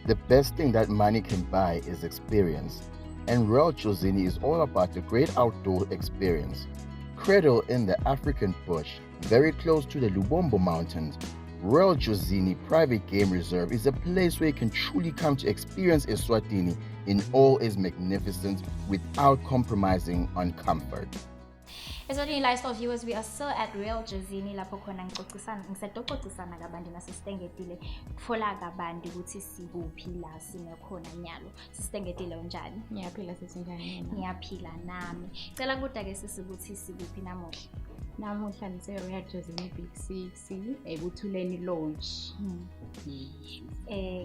The best thing that money can buy is experience. And Royal Jozini is all about the great outdoor experience. Cradle in the African bush, very close to the Lubombo Mountains, Royal Jozini Private Game Reserve is a place where you can truly come to experience Eswatini in all its magnificence without compromising on comfort. Eswatini lifestyle viewers, we are still at Royal Jozini lapho khona ngisedokocisana kabantu nasisistengetile kutfola kabantu ukuthi sikuphi la sinekhona nyalo. Sistengetile unjani? Ngiyaphila sesinjani? Ngiyaphila nami. Cela kuda ke sisibuthi sikuphi namuhla? Namuhla nise-Royal Jozini Big 6 ebuthuleni lodge.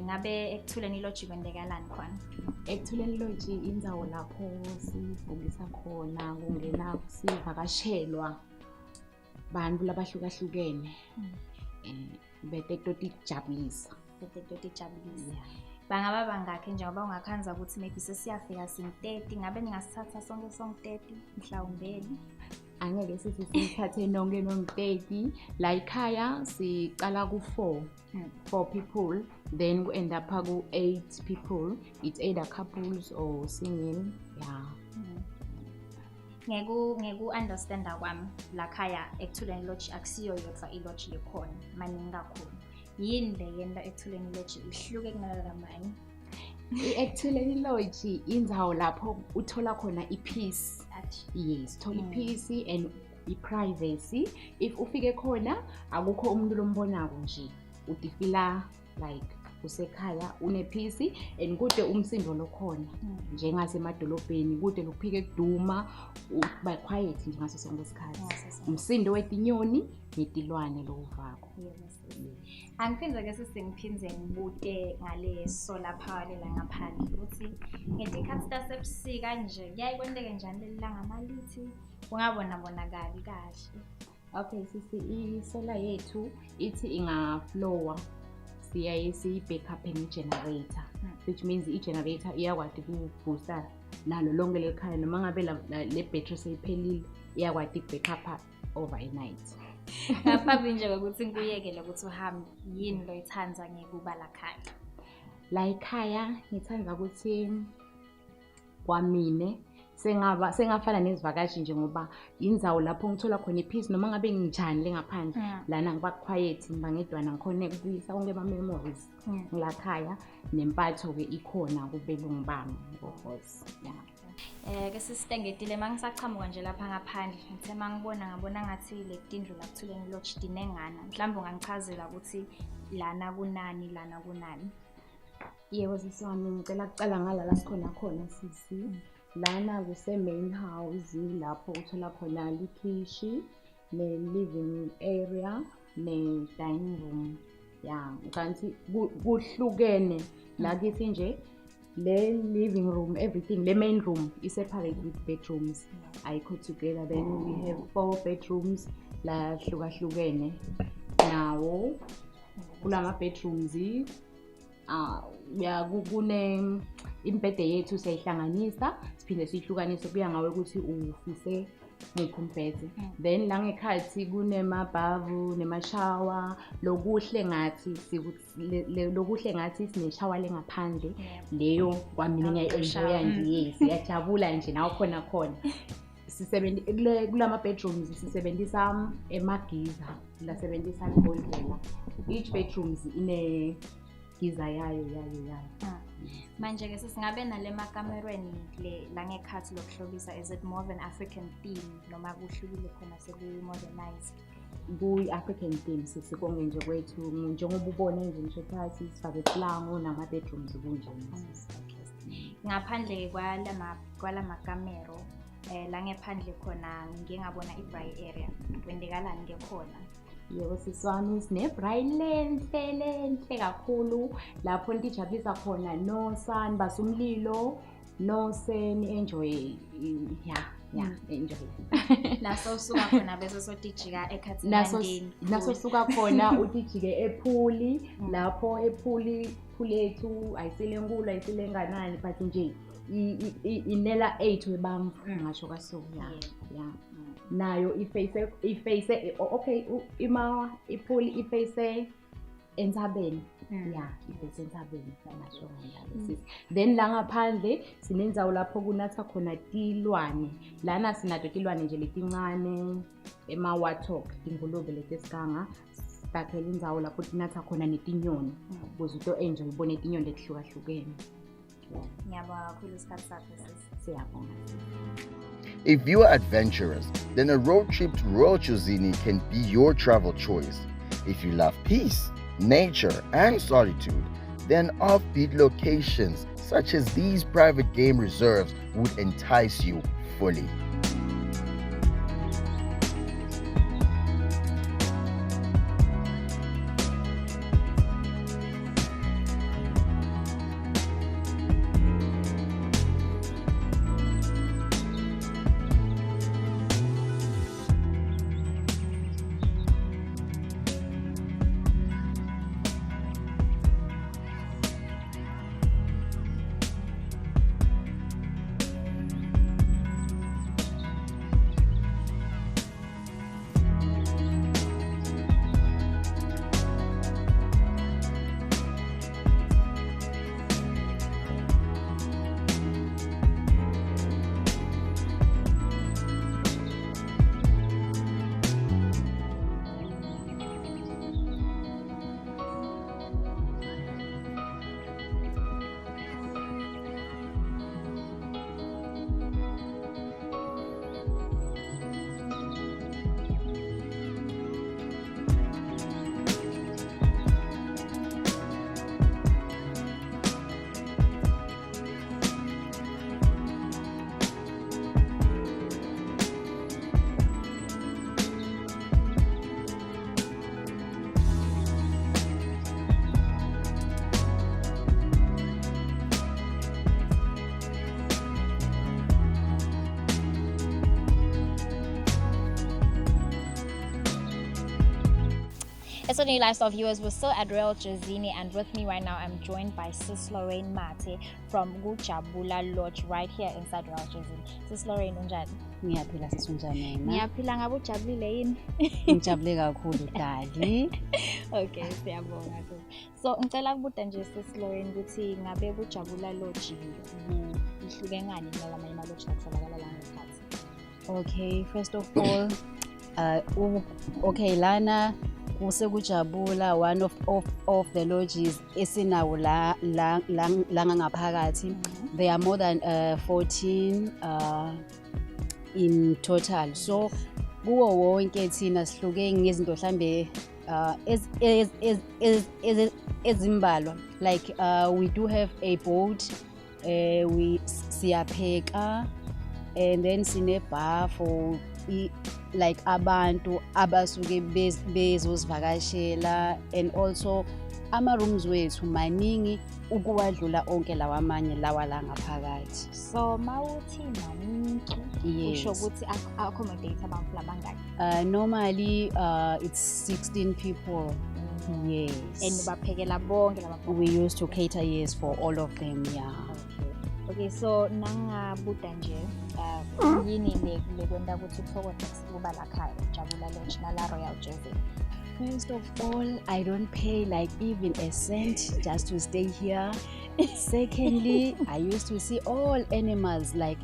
Ngabe ekuthuleni lodge kwendekalani khona? Ekuthuleni lodge indzawo lapho sifundisa khona kungena sivakashelwa bantu labahlukahlukene. Betekutijabulisa. Bangaba bangakhe njengoba ungakhanza ukuthi maybe sesiyafika sing-30 ngabe ningasithatha sonke 30 mhlawumbeni? Angeke sithathe nonke 30 la ekhaya sicala ku4 people, then we end up ku 8 people. It's either couples or single. Ngeku understanda kwami la khaya ekuthuleni lodge akusiyo yodwa ilodge lekhona maningi kakhulu. Yini le yenda ekuthuleni lodge ihluke kunalamaye? Ekuthuleni lodge indzawo lapho uthola khona ipeace. Yes, thola ipeace and i-privacy. If ufike khona akukho umuntu lombonako nje, utifila like usekhaya unepeace and kude umsindo lokhona njengasemadolobheni kude lokuphike kuduma uba quiet nje ngaso sonke isikhathi. Umsindo wetinyoni netilwane lovako. Angiphindze ke sisingiphindze ngibuke ngale solar power lela ngaphandle ukuthi ngetikhathi tasebusika nje kuyayikwenteke njani lelanga malithi ungabona bonakali kahle. Okay, sisi i-solar yethu ithi ingaflowa siyaye siyi-backup nge-generator, which means i-generator iyakwazi ukuboosta nalo lonke lekhaya noma ngabe le battery seyiphelile iyakwazi ukubackup overnight. Ngaphambi nje ukuthi ngikuyekele ukuthi uhambe yini lo ithanza ngekuba la khaya? La ekhaya ngithanda ukuthi kwamine sengafana nezivakashi nje ngoba indzawo lapho ngithola khona ipeace noma ngabe ngijani lengaphandle lana ngiba quiet ngibangedwana ngikhona ukubuyisa konke ama memories la khaya nempatho ke ikhona kubelungu bami ngohosi. Ke sisistengetile mangisaqhamuka nje lapha ngaphandle ngithe ngabona ngathi le tindlu la kuthuleni lodge dinengana mhlawumbe ungangichazela ukuthi lana kunani. Yebo sisi wami ngicela kucala ngala la sikhona khona sisi. Lana kuse main house lapho uthola khona ikhishi ne living area ne dining room. Kanti kuhlukene la kithi nje le living room everything le main room is separate with bedrooms. Ayikho together. Then we have 4 bedrooms la hlukahlukene. Nawo kulama bedrooms kune imbhede yethu siyihlanganisa siphinde sihlukanise kuya ngawe ukuthi ufise ngiphi umbhede. Then la ngekhathi kunemabhavu nemashawa lokuhle ngathi sineshawa lengaphandle leyo kwamina ngiyayenjoya nje siyajabula nje nawo khona kulama bedrooms sisebenzisa emagiza la sebenzisa ibhodlela. Each bedrooms ine giza yayo. Manje ke sisingabe nale makamerweni le la ngekhathi lokuhlobisa, is it more of an African theme noma kuhlukile khona seku-modernized? Ku-African theme sisikonge nje kwethu njengoba ubona nje ngisho phansi sifake plango nama bedrooms kunjani. Ngaphandle kwala makamero la ngephandle khona ngike ngabona i-braai area kwendekalani ngekhona? Yebo sisi wami sine-braai lenhle kakhulu lapho nitijabulisa khona no sun basumlilo no sen enjoy enjoy. Naso suka khona bese sotijika ekhathini naso suka khona utijike ephuli lapho ephuli yethu ayisile enkulu ayisile enganani but nje inela 8 webam ngasho kaso nayo iface okay iphuli iface entsabeni ya ibesentabeni ngasho ngalo. Then la ngaphandle sinendzawo lapho kunatha khona tilwane. Lana sinato tilwane nje letincane ema-warthog, tingulube leti esiganga. Bakhele indzawo lapho tinatha khona netinyoni ukuze uto enjoy ubone tinyoni letihlukahlukene. Ngiyabonga kakhulu isikhathi sakho sisi. Siyabonga. If you are adventurous, then a road trip to Royal Jozini can be your travel choice. If you love peace, nature, and solitude, then offbeat locations such as these private game reserves would entice you fully. Eswatini Lifestyle viewers, we're still at Royal Jozini, and with me right now I'm joined by Sis Lorraine Mate from Jabula Lodge right here inside Royal Jozini. Sis Lorraine, unjani? Ngiyaphila sisunjani na? Ngiyaphila, ngabe ujabulile yini? Ngijabule kakhulu dali. Okay, siyabonga. So ngicela ukubuza nje Sis Lorraine ukuthi ngabe Jabula Lodge ihluke ngani nalama lodge atholakala la ngaphansi? Okay, first of all, okay, lana kusekujabula one of the lodges esinawo la ngaphakathi. There are more than 14 in total. So kuwo wonke thina sihluke ngezinto mhlambe ezimbalwa. Like we do have a boat, we siyapheka, and then sine bar for like abantu abasuke bezosivakashela, and also ama rooms wethu maningi ukuwadlula onke lawa amanye lawa la ngaphakathi. So mawuthi maningi usho ukuthi accommodate abantu labangaki? Normally it's 16 people. Yes. And baphekela bonke laba. We used to cater, yes, for all of them, yeah. Okay, so nangabuda nje yini lekwenda ukuthi uphokothe kuba la khaya Jabula Lodge nala Royal Jozini? First of all, I don't pay like even a cent just to stay here. Secondly, I used to see all animals like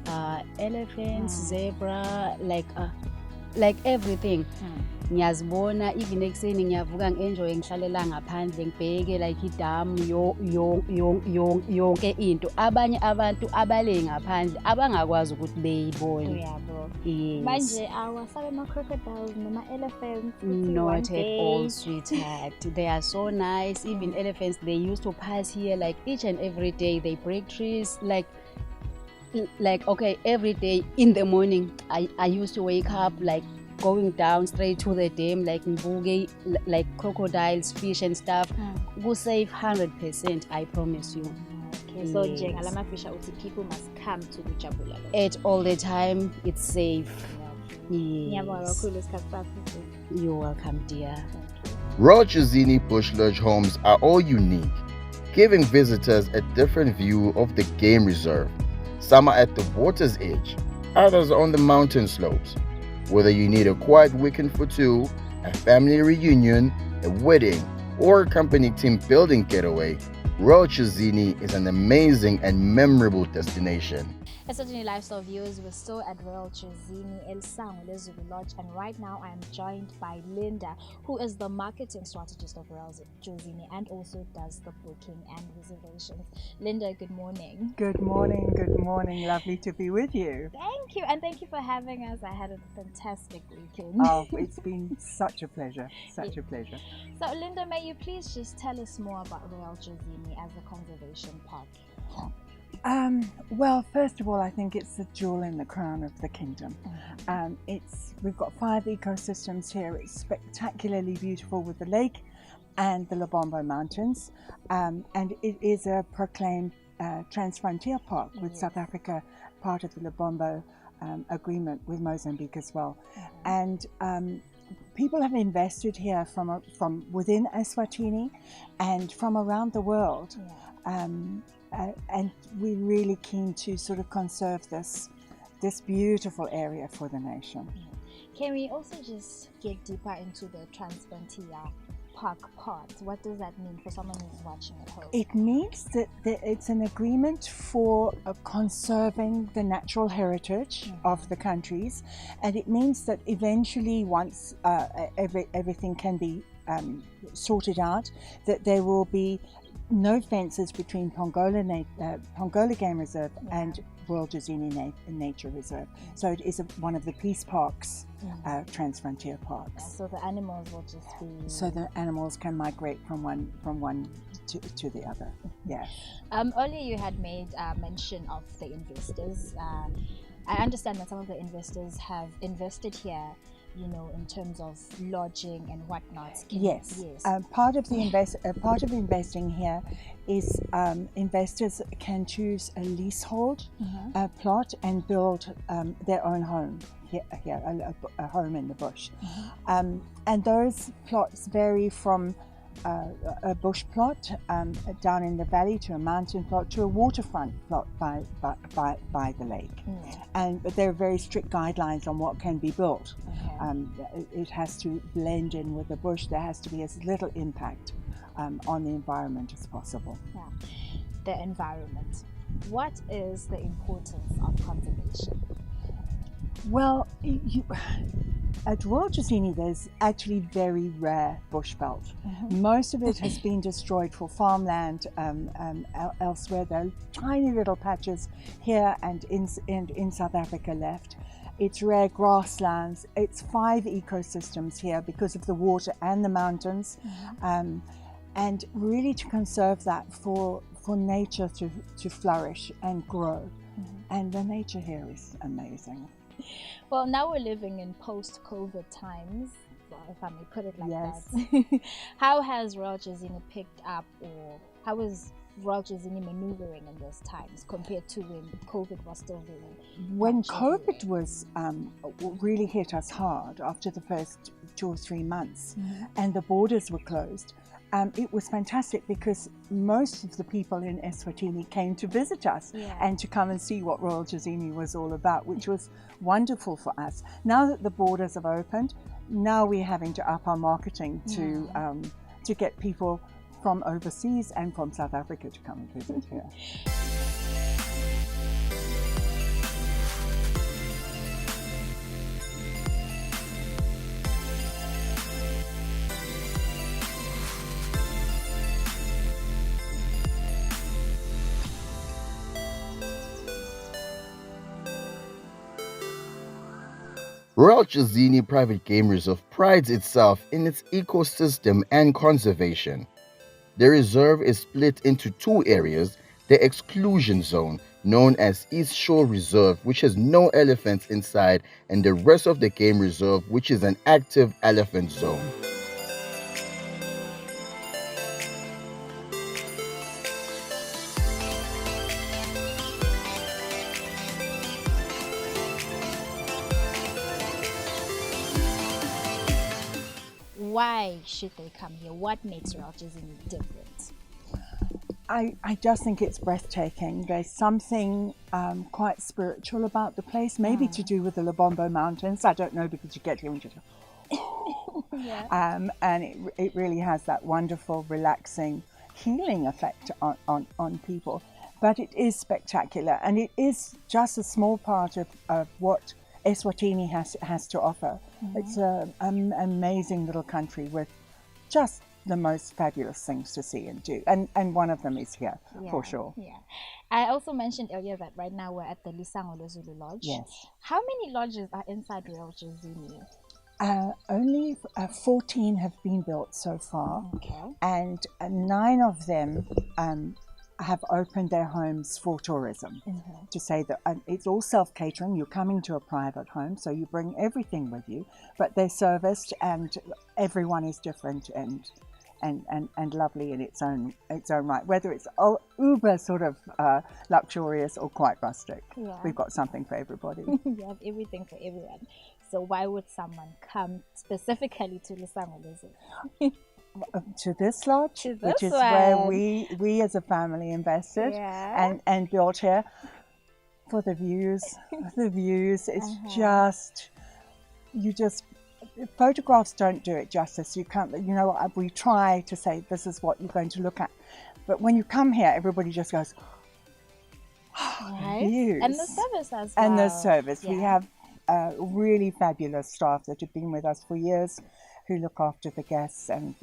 elephants, zebra, like everything. Ngiyazibona even ekuseni ngiyavuka ngi-enjoy ngihlalela ngaphandle ngibheke like idamu yonke into abanye abantu abale ngaphandle abangakwazi ukuthi beyibone. Uyabo. Yes. Manje awasabe ama-crocodiles noma-elephants? Not at all, sweetheart. They are so nice. Even elephants, they used to pass here like each and every day. They break trees like okay, every day in the morning I used to wake up like going down straight to the dam like mbuge like crocodiles, fish and stuff. Go save 100%, I promise you. Okay, so nje ngalama fisha uthi people must come to Jabula Lodge at all the time. It's safe. Ngiyabonga kakhulu isikhathi sakho. You're welcome, dear. Royal Jozini Bush Lodge homes are all unique, giving visitors a different view of the game reserve. Some are at the water's edge, others on the mountain slopes. Whether you need a quiet weekend for two, a family reunion, a wedding, or company team building getaway, Royal Jozini is an amazing and memorable destination. Eswatini Lifestyle viewers, we're still at Royal Jozini, El Sango Lezulu Lodge, and right now I am joined by Linda, who is the marketing strategist of Royal Jozini and also does the booking and reservations. Linda, good morning. Good morning. Lovely to be with you. Thank you, and thank you for having us. I had a fantastic weekend. Oh, it's been such a pleasure, a pleasure. So, Linda, may you please just tell us more about Royal Jozini as a conservation park? Well, first of all, I think it's the jewel in the crown of the kingdom. We've got 5 ecosystems here. It's spectacularly beautiful with the lake and the Lubombo Mountains, and it is a proclaimed trans-frontier park with South Africa part of the Lubombo agreement with Mozambique as well. And people have invested here from within Eswatini and from around the world. And we're really keen to sort of conserve this beautiful area for the nation. Can we also just get deeper into the Trans-Frontier Park part? What does that mean for someone who's watching at home? It means that it's an agreement for conserving the natural heritage of the countries, and it means that eventually, once everything can be sorted out, that there will be no fences between Pongola Game Reserve and Royal Jozini Nature Reserve. So it is one of the peace parks, trans-frontier parks. So the animals will just be... So the animals can migrate from one to the other. Yeah. Earlier you had made mention of the investors. I understand that some of the investors have invested here, you know, in terms of lodging and whatnot. Yes. Part of investing here is investors can choose a leasehold plot and build their own home here, a home in the bush. And those plots vary from a bush plot down in the valley to a mountain plot to a waterfront plot by the lake. But there are very strict guidelines on what can be built. It has to blend in with the bush. There has to be as little impact on the environment as possible. The environment. What is the importance of conservation? Well, at Royal Jozini, there's actually very rare bushveld. Most of it has been destroyed for farmland elsewhere. There are tiny little patches here and in South Africa left. It's rare grasslands. It's 5 ecosystems here because of the water and the mountains. And really to conserve that for nature to flourish and grow. And the nature here is amazing. Well, now we're living in post-COVID times, if I may put it like that. How has Royal Jozini picked up, or how is Royal Jozini maneuvering in those times compared to when COVID was still very When COVID was really hit us hard after the first 2 or 3 months and the borders were closed, it was fantastic because most of the people in Eswatini came to visit us and to come and see what Royal Jozini was all about, which was wonderful for us. Now that the borders have opened, now we're having to up our marketing to get people from overseas and from South Africa to come and visit here. Royal Jozini Private Game Reserve prides itself in its ecosystem and conservation. The reserve is split into 2 areas: the exclusion zone, known as East Shore Reserve, which has no elephants inside, and the rest of the game reserve, which is an active elephant zone. Why should they come here? What makes Royal Jozini different? I just think it's breathtaking. There's something quite spiritual about the place, maybe to do with the Lubombo Mountains. I don't know, because you get here and just And it really has that wonderful, relaxing, healing effect on people. But it is spectacular, and it is just a small part of what Eswatini has to offer. It's an amazing little country with just the most fabulous things to see and do, and one of them is here, for sure. I also mentioned earlier that right now we're at the Lisango Zulu Lodge. Yes. How many lodges are inside Royal Jozini? Only 14 have been built so far, and 9 of them have opened their homes for tourism. To say that it's all self-catering. You're coming to a private home, so you bring everything with you, but they're serviced, and everyone is different and lovely in its own right, whether it's uber sort of luxurious or quite rustic. We've got something for everybody. You have everything for everyone. So why would someone come specifically to Lisango? To this lodge, which is where we as a family invested and built here, for the views. The views, it's just, photographs don't do it justice. You can't, we try to say this is what you're going to look at, but when you come here, everybody just goes, views. And the service as well. And the service. We have really fabulous staff that have been with us for years, who look after the guests and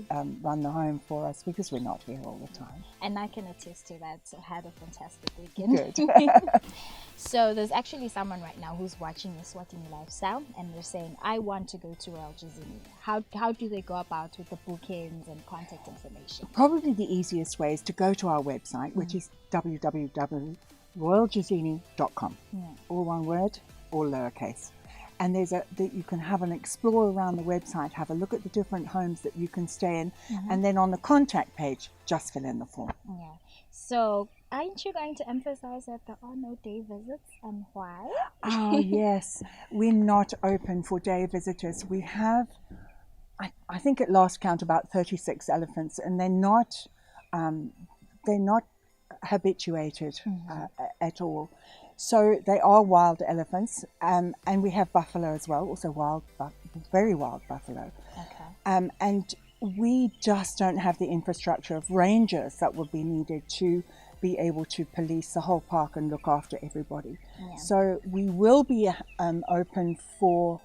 run the home for us, because we're not here all the time. And I can attest to that. I had a fantastic weekend. Good. So there's actually someone right now who's watching Eswatini Lifestyle, and they're saying, I want to go to Royal Jozini. How do they go about with the bookings and contact information? Probably the easiest way is to go to our website, which is www.royaljozini.com. All one word, all lowercase. And you can have an explore around the website, have a look at the different homes that you can stay in, and then on the contact page, just fill in the form. So aren't you going to emphasize that there are no day visits, and why? Oh yes, we're not open for day visitors. We have, I think at last count, about 36 elephants, and they're not habituated at all. So they are wild elephants, and we have buffalo as well, also very wild buffalo. And we just don't have the infrastructure of rangers that would be needed to be able to police the whole park and look after everybody. So we will be open for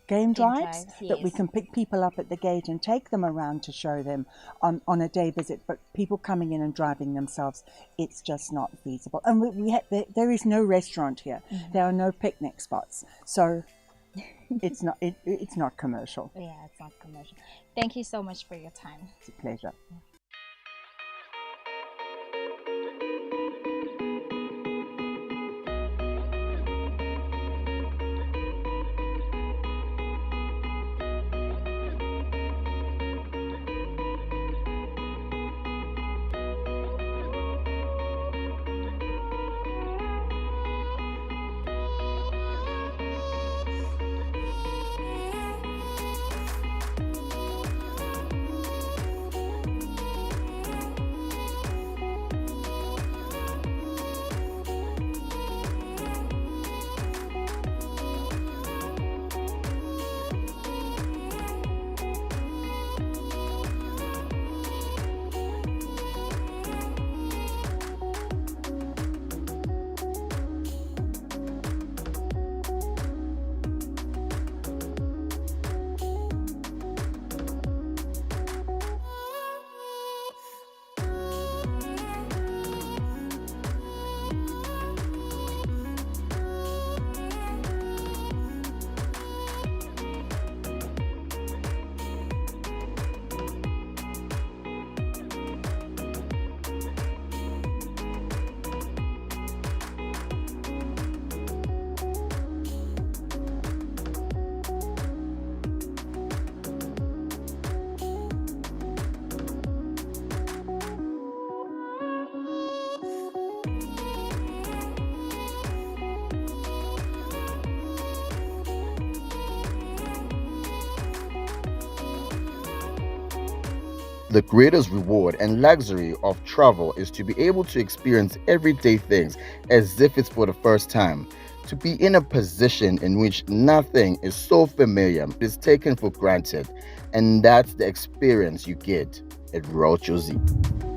game drives, that we can pick people up at the gate and take them around to show them on a day visit, but people coming in and driving themselves, it's just not feasible. And there is no restaurant here. There are no picnic spots, so it's not commercial. It's not commercial. Thank you so much for your time. It's a pleasure. The greatest reward and luxury of travel is to be able to experience everyday things as if it's for the first time. To be in a position in which nothing is so familiar, is taken for granted, and that's the experience you get at Royal Jozini.